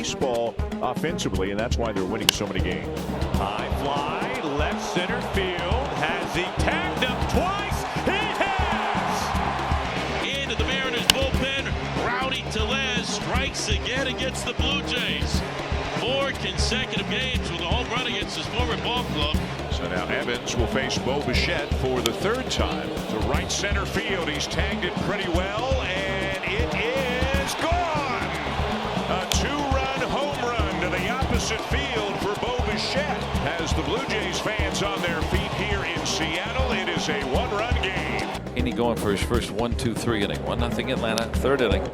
baseball offensively, and that's why they're winning so many games. High fly, left center field. Has he tagged him twice? He has! Into the Mariners bullpen. Rowdy Tellez strikes again against the Blue Jays. 4 consecutive games with a home run against his former ball club. So now Evans will face Bo Bichette for the 3rd time. To right center field, he's tagged it pretty well, and it is gone! A 2-run home run to the opposite field for Bo Bichette. Has the Blue Jays fans on their feet here in Seattle. It is a 1-run game. Heaney going for his first 1-2-3 inning. 1-0 Atlanta, 3rd inning.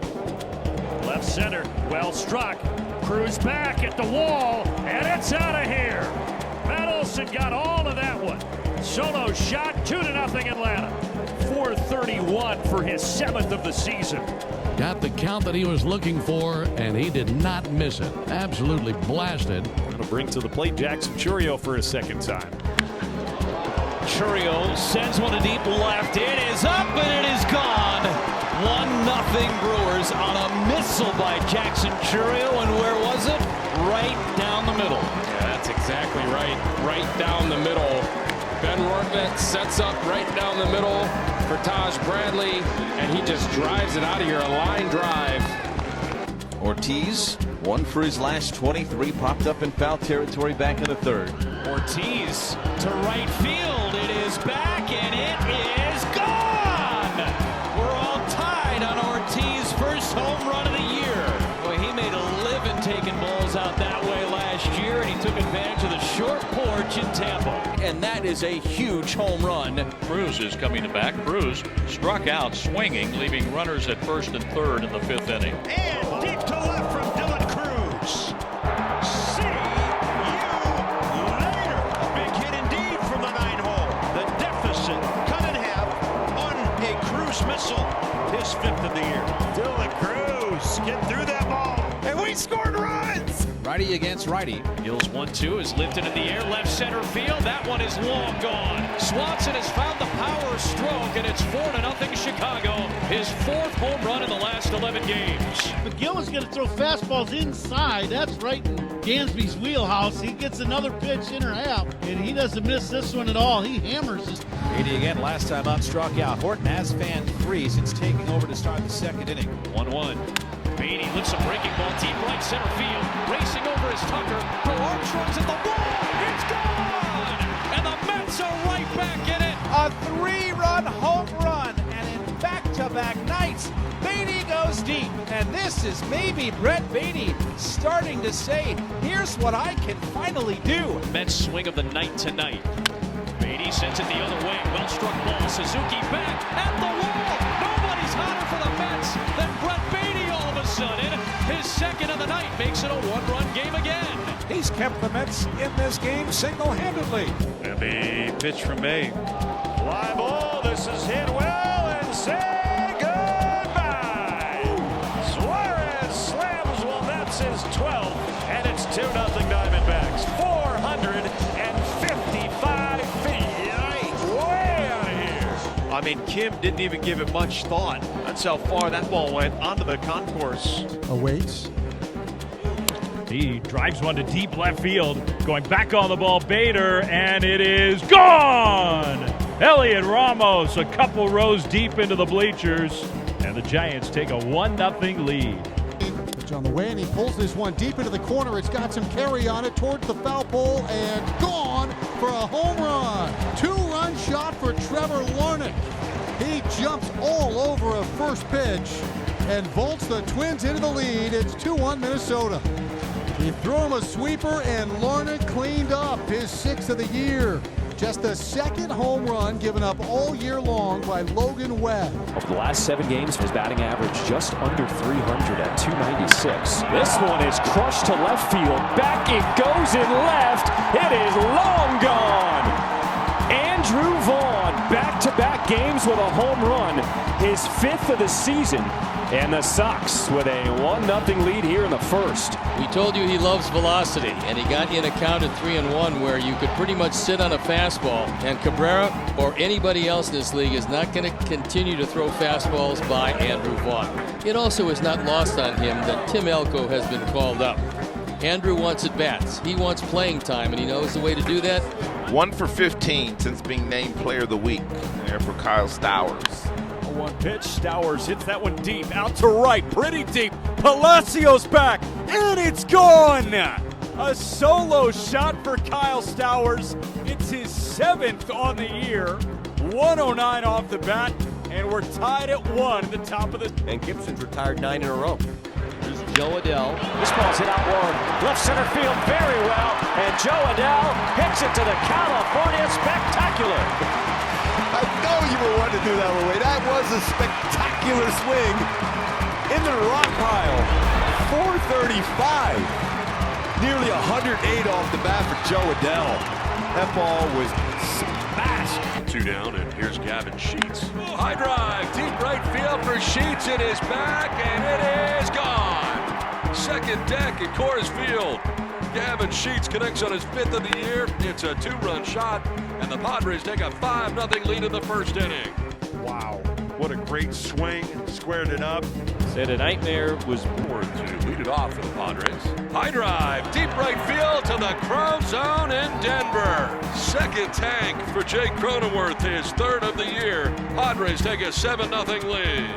Left center, well struck. Cruz back at the wall, and it's out of here. Matt Olson got all of that one. Solo shot, 2-0 Atlanta. 431 for his 7th of the season. Got the count that he was looking for, and he did not miss it. Absolutely blasted. Going to bring to the plate Jackson Chourio for his 2nd time. Chourio sends one to deep left. It is up, and it is gone. 1-0 Brewers on a missile by Jackson Chourio, and where was it? Right down the middle. Yeah, that's exactly right. Right down the middle. Ben Rortvedt sets up right down the middle for Taj Bradley, and he just drives it out of here, a line drive. Ortiz, 1 for his last 23, popped up in foul territory back in the 3rd. Ortiz to right field. It is back, and it is gone. We're all tied on Ortiz's first home run of the year. Boy, he made a living taking balls out that way last year, and he took advantage of the short porch in Tampa. And that is a huge home run. Cruz is coming to bat. Cruz struck out swinging, leaving runners at 1st and 3rd in the 5th inning. And deep to left from Dylan Cruz. See you later. Big hit indeed from the 9-hole. The deficit cut in half on a Cruz missile. His 5th of the year. Dylan Cruz get through that ball, and we scored runs. Righty against righty. Gills 1-2 is lifted in the air, left center field. That one is long gone. Swanson has found the power stroke, and it's 4-0 Chicago. His 4th home run in the last 11 games. McGill is going to throw fastballs inside. That's right in Gansby's wheelhouse. He gets another pitch in or half, and he doesn't miss this one at all. He hammers it. Beatty again, last time up, struck out. Horton has fanned 3 since taking over to start the 2nd inning. 1-1. Beatty lifts a breaking ball deep right center field. Racing over is Tucker. For Armstrong's at the wall. It's gone! And the Mets are right back in it. A 3-run home run, and in back-to-back nights, Beatty goes deep. And this is maybe Brett Beatty starting to say, here's what I can finally do. Mets swing of the night tonight. Beatty sends it the other way. Well struck ball. Suzuki back at the wall. Nobody's hotter for the Mets than Brett Beatty all of a sudden. His 2nd of the night makes it a 1-run game again. He's kept the Mets in this game single-handedly. And the pitch from May. Fly ball. This is hit well, and say goodbye. Suarez slams one. That's his 12th, and it's 2-0 Diamondbacks. 455 feet. Way out of here. I mean, Kim didn't even give it much thought. That's how far that ball went onto the concourse. Awaits. He drives one to deep left field. Going back on the ball, Bader, and it is gone! Elliot Ramos a couple rows deep into the bleachers, and the Giants take a 1-0 lead. Pitch on the way, and he pulls this one deep into the corner. It's got some carry on it towards the foul pole, and gone for a home run. 2-run shot for Trevor Larnach. He jumps all over a first pitch and vaults the Twins into the lead. It's 2-1 Minnesota. He threw him a sweeper, and Larnach cleaned up his 6th of the year. Just the 2nd home run given up all year long by Logan Webb. Of the last 7 games, his batting average just under 300 at 296. This one is crushed to left field. Back it goes in left. It is long gone. Andrew Vaughn, back-to-back games with a home run. His 5th of the season. And the Sox with a 1-0 lead here in the 1st. We told you he loves velocity, and he got you in a count at 3-1 where you could pretty much sit on a fastball, and Cabrera or anybody else in this league is not going to continue to throw fastballs by Andrew Vaughn. It also is not lost on him that Tim Elko has been called up. Andrew wants at bats. He wants playing time, and he knows the way to do that. 1 for 15 since being named Player of the Week there for Kyle Stowers. 1 pitch. Stowers hits that one deep out to right, pretty deep. Palacios back, and it's gone. A solo shot for Kyle Stowers. It's his 7th on the year. 109 off the bat, and we're tied at 1 at the top of the. And Gibson's retired 9 in a row. Here's Joe Adell. This ball's hit out long, left center field very well, and Joe Adell hits it to the California Spectacular. I know you were wanting to do that one, Wade. That was a spectacular swing into the rock pile. 435. Nearly 108 off the bat for Joe Adell. That ball was smashed. 2 down, and here's Gavin Sheets. High drive, deep right field for Sheets. It is back, and it is gone. Second deck at Coors Field. Gavin Sheets connects on his 5th of the year. It's a 2-run shot, and the Padres take a 5-0 lead in the first inning. Wow, what a great swing. Squared it up. Said a nightmare was Born to lead it off for the Padres. High drive, deep right field to the Chrome Zone in Denver. Second tank for Jake Cronenworth, his 3rd of the year. Padres take a 7-0 lead.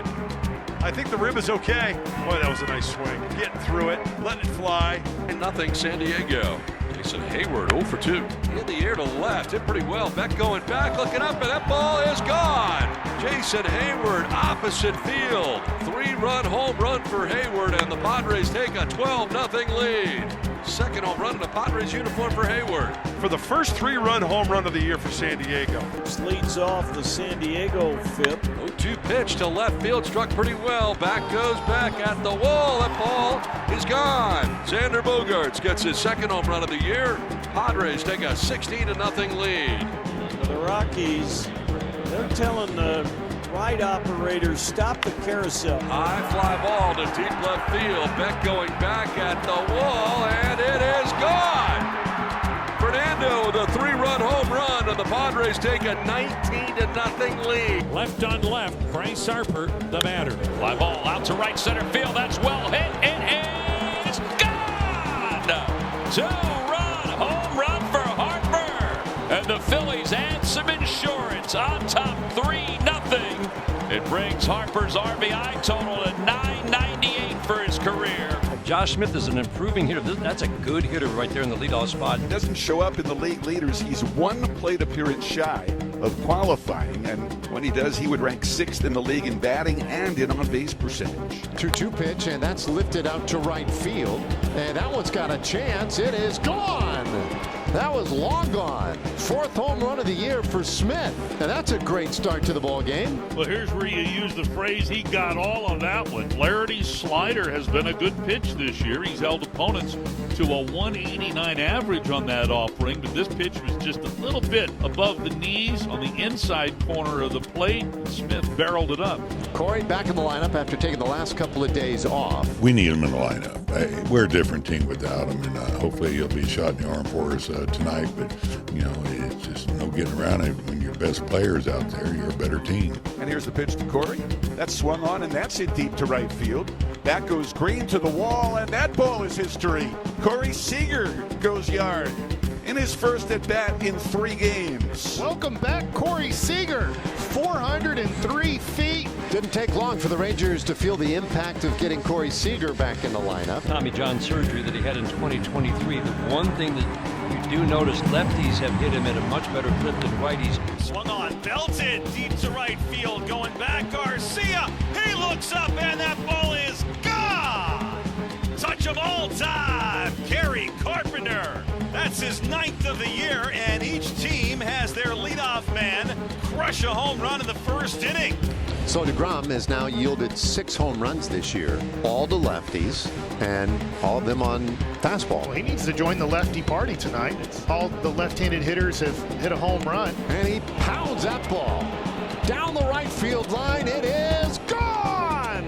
I think the rim is okay. Boy, that was a nice swing. Getting through it, letting it fly. 0 San Diego. Jason Hayward 0 for 2. In the air to left, hit pretty well. Beck going back, looking up, and that ball is gone. Jason Hayward, opposite field. 3-run home run for Hayward, and the Padres take a 12-0 lead. Second home run in a Padres uniform for Hayward. For the first 3-run home run of the year for San Diego. This leads off the San Diego 5th. 0-2 pitch to left field, struck pretty well. Back goes back at the wall. That ball is gone. Xander Bogaerts gets his 2nd home run of the year. Padres take a 16-0 lead. For the Rockies, they're telling the right operators, stop the carousel. High fly ball to deep left field. Beck going back at the wall, and it is gone. Fernando with a 3-run home run, and the Padres take a 19-0 lead. Left on left, Bryce Harper, the batter. Fly ball out to right center field. That's well hit. It is gone. 2-run home run for Harper. And the Phillies add some insurance on top 3-0. It brings Harper's RBI total to 998 for his career. Josh Smith is an improving hitter. That's a good hitter right there in the leadoff spot. He doesn't show up in the league leaders. He's 1 plate appearance shy of qualifying, and when he does, he would rank 6th in the league in batting and in on-base percentage. 2-2 pitch, and that's lifted out to right field. And that one's got a chance. It is gone. That was long gone. 4th home run of the year for Smith. And that's a great start to the ball game. Well, here's where you use the phrase, he got all on that one. Flaherty's slider has been a good pitch this year. He's held opponents to a 189 average on that offering, but this pitch was just a little bit above the knees on the inside corner of the plate. Smith barreled it up. Corey back in the lineup after taking the last couple of days off. We need him in the lineup. We're a different team without him, and hopefully he'll be shot in the arm for us tonight. But, it's just no getting around it. When your best player is out there, you're a better team. And here's the pitch to Corey. That's swung on, and that's hit deep to right field. That goes green to the wall, and that ball is history. Corey Seager goes yard in his first at bat in 3 games. Welcome back, Corey Seager. 403 feet. Didn't take long for the Rangers to feel the impact of getting Corey Seager back in the lineup. Tommy John surgery that he had in 2023. The one thing that you do notice, lefties have hit him at a much better clip than righties. Swung on, belted deep to right field, going back, Garcia. He looks up, and that ball is gone. Touch of all time, Kerry Carpenter. That's his 9th of the year, and each team has their leadoff man crush a home run in the first inning. So DeGrom has now yielded 6 home runs this year, all to lefties, and all of them on fastball. Well, he needs to join the lefty party tonight. All the left-handed hitters have hit a home run. And he pounds that ball down the right field line. It is gone.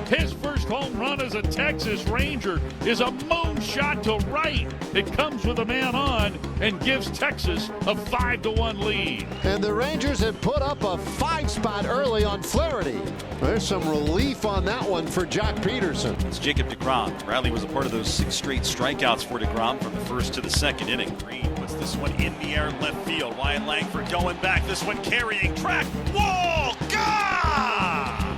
His first home run as a Texas Ranger is a moonshot to right. It comes with a man on and gives Texas a 5-1 lead. And the Rangers have put up a 5-spot early on Flaherty. There's some relief on that one for Jock Peterson. It's Jacob deGrom. Bradley was a part of those 6 straight strikeouts for deGrom from the first to the second inning. Green puts this one in the air in left field. Wyatt Langford going back. This one carrying track. Wall! Gone!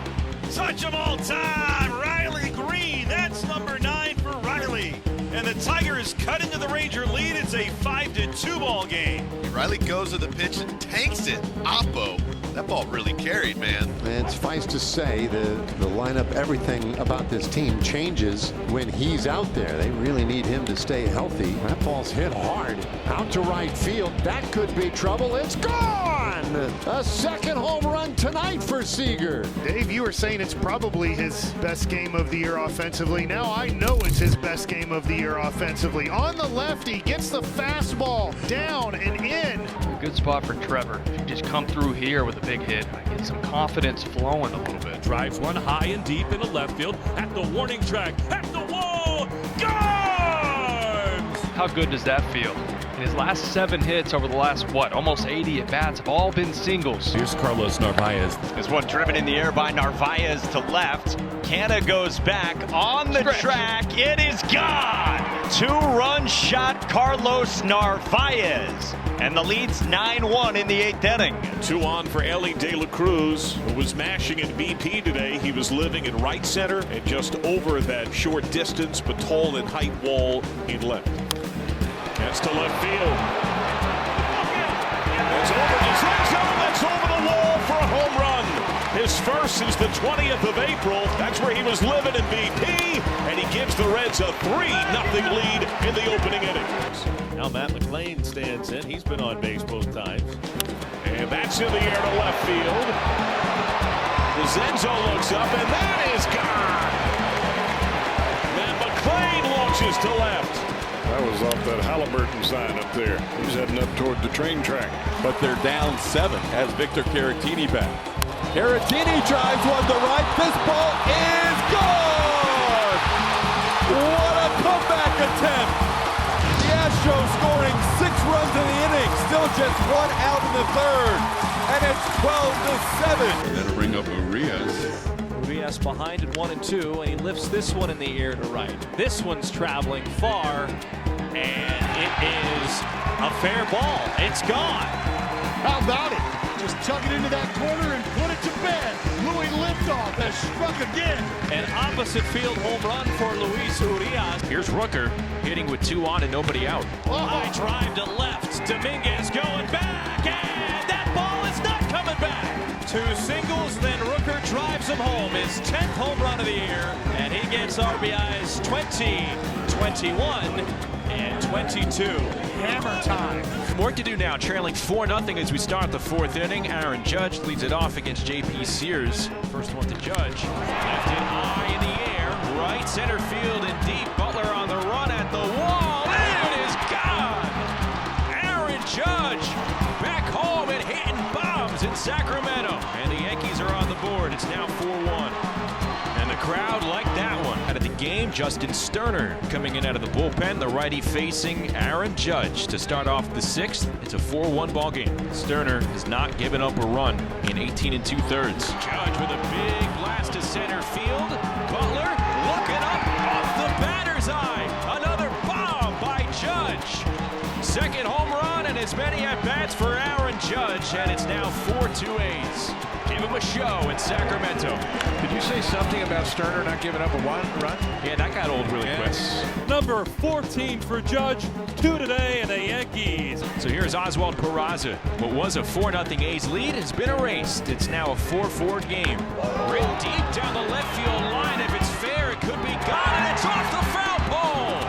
Touch him all time. Riley Green. That's number 9 for Riley. And the Tigers cut into the Ranger lead. It's a 5-2 ball game. Riley goes to the pitch and tanks it. Oppo. That ball really carried, man. And suffice to say, the lineup, everything about this team changes when he's out there. They really need him to stay healthy. That ball's hit hard. Out to right field. That could be trouble. It's gone! A second home run tonight for Seager. Dave, you were saying it's probably his best game of the year offensively. Now I know it's his best game of the year offensively. On the lefty, gets the fastball down and in. A good spot for Trevor. If you just come through here with a big hit, get some confidence flowing a little bit. Drives one high and deep into left field at the warning track, at the wall, gone! How good does that feel? In his last 7 hits over the last, almost 80 at-bats have all been singles. Here's Carlos Narvaez. This one driven in the air by Narvaez to left. Canna goes back on the track. It is gone! 2-run shot, Carlos Narvaez. And the lead's 9-1 in the 8th inning. 2 on for Ellie De La Cruz, who was mashing in BP today. He was living in right center and just over that short distance but tall and height wall in left. That's to left field. That's over the wall for a home run. His first since the 20th of April. That's where he was living in BP, and he gives the Reds a 3-0 lead in the opening inning. Now Matt McLean stands in. He's been on base both times. And that's in the air to left field. Zenzo looks up, and that is gone. Matt McLean launches to left. That was off that Halliburton sign up there. He's heading up toward the train track. But they're down 7 as Victor Caratini back. Caratini drives one to right. This ball is gone! What a comeback attempt! The Astros scoring 6 runs in the inning. Still just 1 out in the 3rd. And it's 12-7. That'll bring up Urias. Urias behind at 1 and 2, and he lifts this one in the air to right. This one's traveling far, and it is a fair ball. It's gone. How about it? Just tuck it into that corner and put it to bed. Louis Liftoff has struck again. An opposite field home run for Luis Urias. Here's Rooker hitting with 2 on and nobody out. High drive to left. Dominguez going back, and that ball is not coming back. 2 singles, then Rooker drives him home. His 10th home run of the year, and he gets RBIs 20, 21, and 22. Hammer time. Work to do now, trailing 4-0 as we start the 4th inning. Aaron Judge leads it off against J.P. Sears. First one to Judge. Left it high in the air. Right center field and deep. Butler on the run at the wall. It is gone! Aaron Judge back home and hitting bombs in Sacramento. And the Yankees are on the board. It's now 4-1. And the crowd liked that one. Out of the game, Justin Sterner coming in out of the bullpen. The righty facing Aaron Judge to start off the 6th. It's a 4-1 ball game. Sterner has not given up a run in 18 2/3. Judge with a big blast to center field. Butler looking up off the batter's eye. Another bomb by Judge. Second home run and as many at-bats for Aaron Judge. And it's now 4-2 A's. Give him a show in Sacramento. Did you say something about Sterner not giving up a run? Yeah, that got old really quick. Number 14 for Judge, 2 today in the Yankees. So here's Oswald Peraza. What was a 4-0 A's lead has been erased. It's now a 4-4 game. Right deep down the left field line. If it's fair, it could be gone, and it's off the foul pole.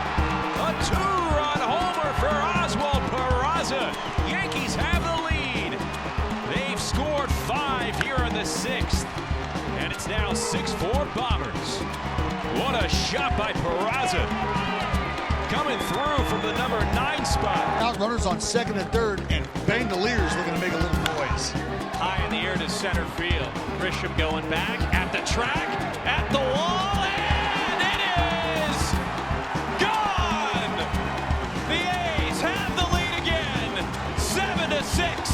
A 2-run homer for Oswald Peraza. Yankees have the lead. They've scored 5 here in the 6th. And it's now 6-4 Bombers. What a shot by Peraza. Coming through from the number 9 spot. Out runners on 2nd and 3rd, and Bandelier's looking to make a little noise. High in the air to center field. Grisham going back at the track, at the wall, and 6.